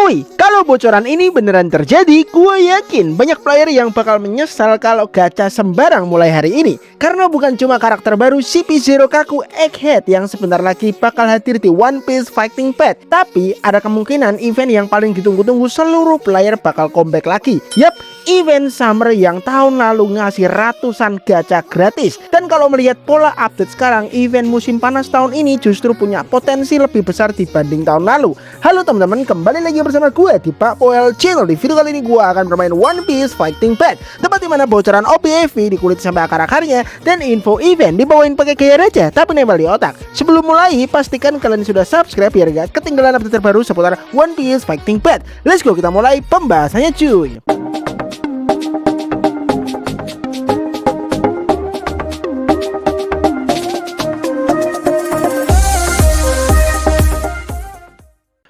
Cuy, kalau bocoran ini beneran terjadi, gue yakin banyak player yang bakal menyesal kalau gacha sembarang mulai hari ini. Karena bukan cuma karakter baru CP0 Kaku Egghead yang sebentar lagi bakal hadir di One Piece Fighting Path, tapi ada kemungkinan event yang paling ditunggu-tunggu seluruh player bakal comeback lagi. Yap, event Summer yang tahun lalu ngasih ratusan gacha gratis. Dan kalau melihat pola update sekarang, event musim panas tahun ini justru punya potensi lebih besar dibanding tahun lalu. Halo teman-teman, kembali lagi bersama gue di Pak Poel Channel. Di video kali ini gue akan bermain One Piece Fighting Path, tempat dimana bocoran OPFV dikulit sampai akar-akarnya dan info event dibawain pakai gaya raja tapi nempel di otak. Sebelum mulai, pastikan kalian sudah subscribe biar gak ketinggalan update terbaru seputar One Piece Fighting Path. Let's go, kita mulai pembahasannya cuy.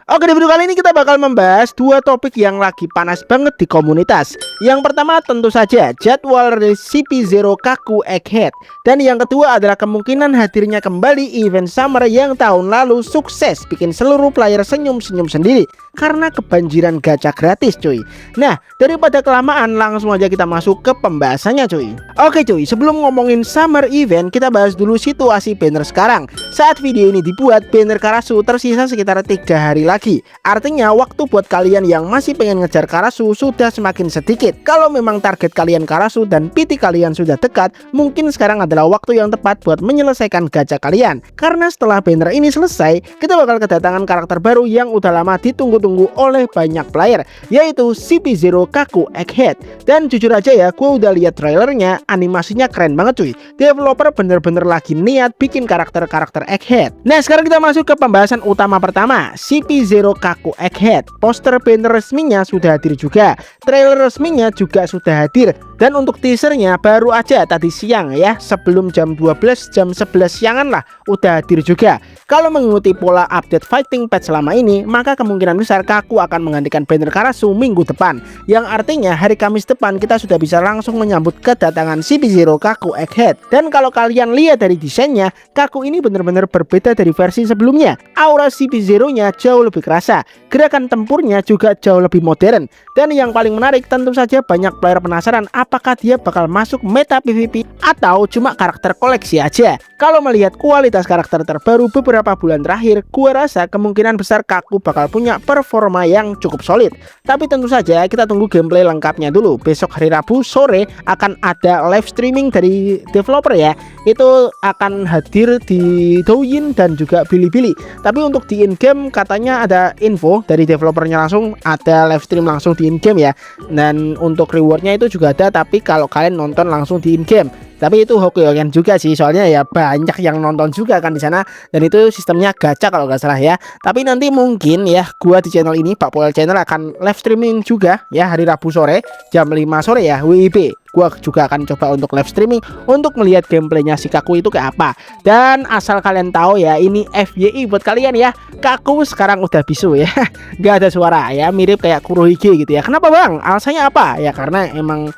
Oke, di video kali ini kita bakal membahas dua topik yang lagi panas banget di komunitas. Yang pertama tentu saja jadwal rilis CP0 Kaku Egghead. Dan yang kedua adalah kemungkinan hadirnya kembali event Summer yang tahun lalu sukses bikin seluruh player senyum-senyum sendiri karena kebanjiran gacha gratis cuy. Nah, daripada kelamaan langsung aja kita masuk ke pembahasannya cuy. Oke cuy, sebelum ngomongin Summer event, kita bahas dulu situasi banner sekarang. Saat video ini dibuat, banner Karasu tersisa sekitar 3 hari lagi. Artinya waktu buat kalian yang masih pengen ngejar Karasu sudah semakin sedikit. Kalau memang target kalian Karasu dan PT kalian sudah dekat, mungkin sekarang adalah waktu yang tepat buat menyelesaikan gacha kalian. Karena setelah banner ini selesai, kita bakal kedatangan karakter baru yang udah lama ditunggu-tunggu oleh banyak player, yaitu CP0 Kaku Egghead. Dan jujur aja ya, gue udah lihat trailernya, animasinya keren banget cuy. Developer bener-bener lagi niat bikin karakter-karakter Egghead. Nah, sekarang kita masuk ke pembahasan utama pertama, CP0 Kaku Egghead. Poster banner resminya sudah hadir juga, trailer resminya juga sudah hadir. Dan untuk teasernya baru aja tadi siang ya, sebelum jam 12, jam 11 siangan lah udah hadir juga. Kalau mengikuti pola update Fighting Path selama ini, maka kemungkinan besar Kaku akan menggantikan banner Karasu minggu depan. Yang artinya hari Kamis depan kita sudah bisa langsung menyambut kedatangan CP0 Kaku Egghead. Dan kalau kalian lihat dari desainnya, Kaku ini benar-benar berbeda dari versi sebelumnya. Aura CP0-nya jauh lebih kerasa, gerakan tempurnya juga jauh lebih modern. Dan yang paling menarik, tentu saja banyak player penasaran apakah dia bakal masuk meta PvP atau cuma karakter koleksi aja. Kalau melihat kualitas karakter terbaru beberapa bulan terakhir, gua rasa kemungkinan besar Kaku bakal punya performa yang cukup solid. Tapi tentu saja kita tunggu gameplay lengkapnya dulu. Besok hari Rabu sore akan ada live streaming dari developer ya. Itu akan hadir di Douyin dan juga Bilibili. Tapi untuk di in-game katanya ada info dari developernya, langsung ada live stream langsung di in-game ya. Dan untuk rewardnya itu juga ada, tapi kalau kalian nonton langsung di in-game. Tapi itu hoki-hokian juga sih, soalnya ya banyak yang nonton juga kan di sana, dan itu sistemnya gacha kalau nggak salah ya. Tapi nanti mungkin ya gua di channel ini, Pak Poel Channel, akan live streaming juga ya hari Rabu sore jam 5 sore ya, WIB. Gua juga akan coba untuk live streaming untuk melihat gameplaynya si Kaku itu kayak apa. Dan asal kalian tahu ya, ini FYI buat kalian ya, Kaku sekarang udah bisu ya, nggak ada suara ya, mirip kayak Kurohige gitu ya. Kenapa bang? Alasannya apa? Ya karena emang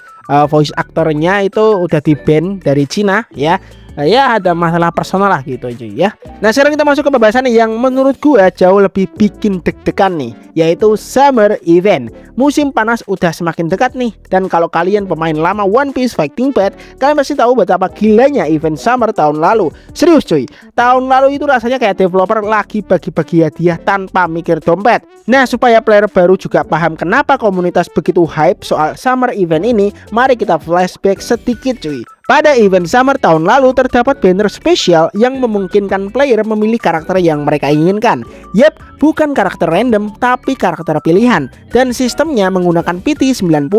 voice aktornya itu udah di-ban dari Cina ya. Ya ada masalah personal lah gitu aja ya. Nah, sekarang kita masuk ke pembahasan yang menurut gua jauh lebih bikin deg-degan nih, yaitu Summer Event. Musim panas udah semakin dekat nih. Dan kalau kalian pemain lama One Piece Fighting Path, kalian pasti tahu betapa gilanya event Summer tahun lalu. Serius cuy, tahun lalu itu rasanya kayak developer lagi bagi-bagi hadiah tanpa mikir dompet. Nah, supaya player baru juga paham kenapa komunitas begitu hype soal Summer Event ini, mari kita flashback sedikit cuy. Pada event Summer tahun lalu terdapat banner spesial yang memungkinkan player memilih karakter yang mereka inginkan. Yap, bukan karakter random tapi karakter pilihan, dan sistemnya menggunakan PT 90.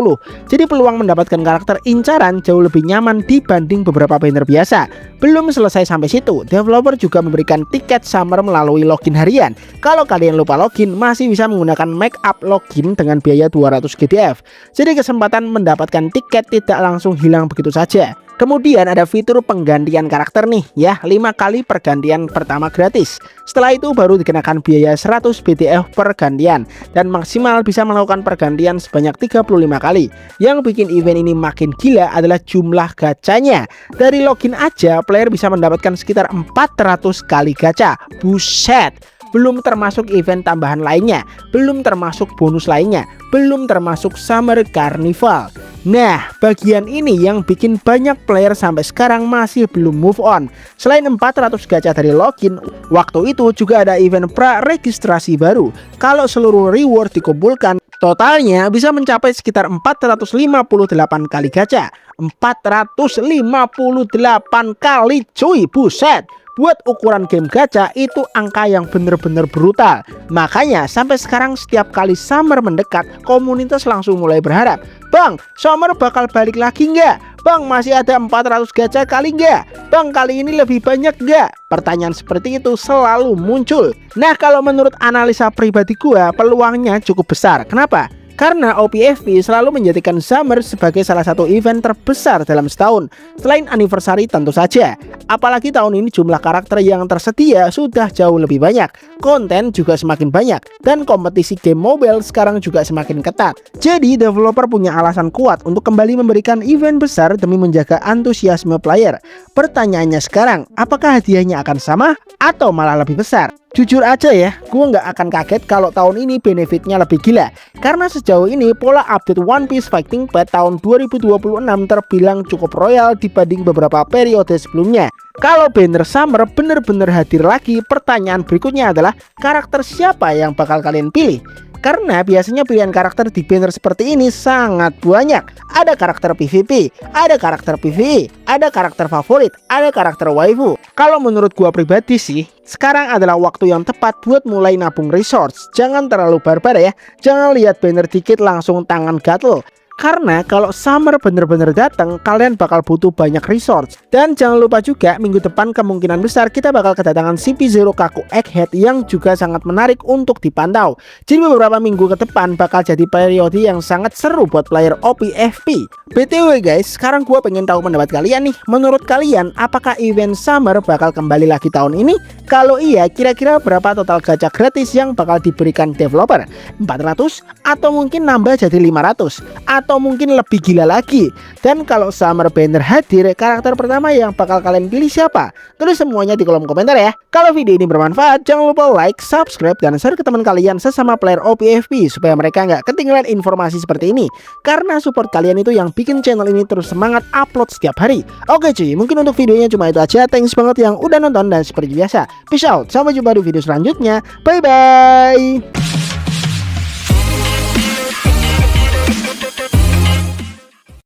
Jadi peluang mendapatkan karakter incaran jauh lebih nyaman dibanding beberapa banner biasa. Belum selesai sampai situ, developer juga memberikan tiket Summer melalui login harian. Kalau kalian lupa login, masih bisa menggunakan make up login dengan biaya 200 GDF. Jadi kesempatan mendapatkan tiket tidak langsung hilang begitu saja. Kemudian ada fitur penggantian karakter nih ya, 5 kali pergantian pertama gratis. Setelah itu baru dikenakan biaya 100 BDF per gantian, dan maksimal bisa melakukan pergantian sebanyak 35 kali. Yang bikin event ini makin gila adalah jumlah gacanya. Dari login aja player bisa mendapatkan sekitar 400 kali gacha. Buset. belum termasuk event tambahan lainnya, belum termasuk bonus lainnya, belum termasuk Summer Carnival. Nah, bagian ini yang bikin banyak player sampai sekarang masih belum move on. Selain 400 gacha dari login, waktu itu juga ada event pra-registrasi baru. Kalau seluruh reward dikumpulkan, totalnya bisa mencapai sekitar 458 kali gacha. 458 kali cuy, buset. Buat ukuran game gacha itu angka yang bener-bener brutal. Makanya sampai sekarang setiap kali Summer mendekat, komunitas langsung mulai berharap, Bang, Summer bakal balik lagi nggak? Bang, masih ada 400 gacha kali nggak? Bang, kali ini lebih banyak nggak? Pertanyaan seperti itu selalu muncul. Nah, kalau menurut analisa pribadi gua, peluangnya cukup besar. Kenapa? Karena OPFP selalu menjadikan Summer sebagai salah satu event terbesar dalam setahun, selain anniversary tentu saja. Apalagi tahun ini jumlah karakter yang tersedia sudah jauh lebih banyak, konten juga semakin banyak, dan kompetisi game mobile sekarang juga semakin ketat. Jadi developer punya alasan kuat untuk kembali memberikan event besar demi menjaga antusiasme player. Pertanyaannya sekarang, apakah hadiahnya akan sama atau malah lebih besar? Jujur aja ya, gue nggak akan kaget kalau tahun ini benefitnya lebih gila. Karena sejauh ini pola update One Piece Fighting Pass tahun 2026 terbilang cukup royal dibanding beberapa periode sebelumnya. Kalau banner Summer bener-bener hadir lagi, pertanyaan berikutnya adalah karakter siapa yang bakal kalian pilih? Karena biasanya pilihan karakter di banner seperti ini sangat banyak. Ada karakter PvP, ada karakter PvE, ada karakter favorit, ada karakter waifu. Kalau menurut gua pribadi sih, sekarang adalah waktu yang tepat buat mulai nabung resource. Jangan terlalu barbar ya. Jangan lihat banner dikit langsung tangan gatel. Karena kalau Summer bener-bener datang, kalian bakal butuh banyak resource. Dan jangan lupa juga minggu depan kemungkinan besar kita bakal kedatangan CP0 Kaku Egghead yang juga sangat menarik untuk dipantau. Jadi beberapa minggu ke depan bakal jadi periode yang sangat seru buat player OPFP. BTW guys, sekarang gua pengen tahu pendapat kalian nih. Menurut kalian, apakah event Summer bakal kembali lagi tahun ini? Kalau iya, kira-kira berapa total gacha gratis yang bakal diberikan developer? 400? Atau mungkin nambah jadi 500? Atau mungkin lebih gila lagi? Dan kalau Summer banner hadir, karakter pertama yang bakal kalian pilih siapa? Tulis semuanya di kolom komentar ya. Kalau video ini bermanfaat, jangan lupa like, subscribe, dan share ke teman kalian sesama player OPFP supaya mereka nggak ketinggalan informasi seperti ini. Karena support kalian itu yang bikin channel ini terus semangat upload setiap hari. Oke cuy, mungkin untuk videonya cuma itu aja. Thanks banget yang udah nonton, dan seperti biasa, peace out, sampai jumpa di video selanjutnya. Bye bye.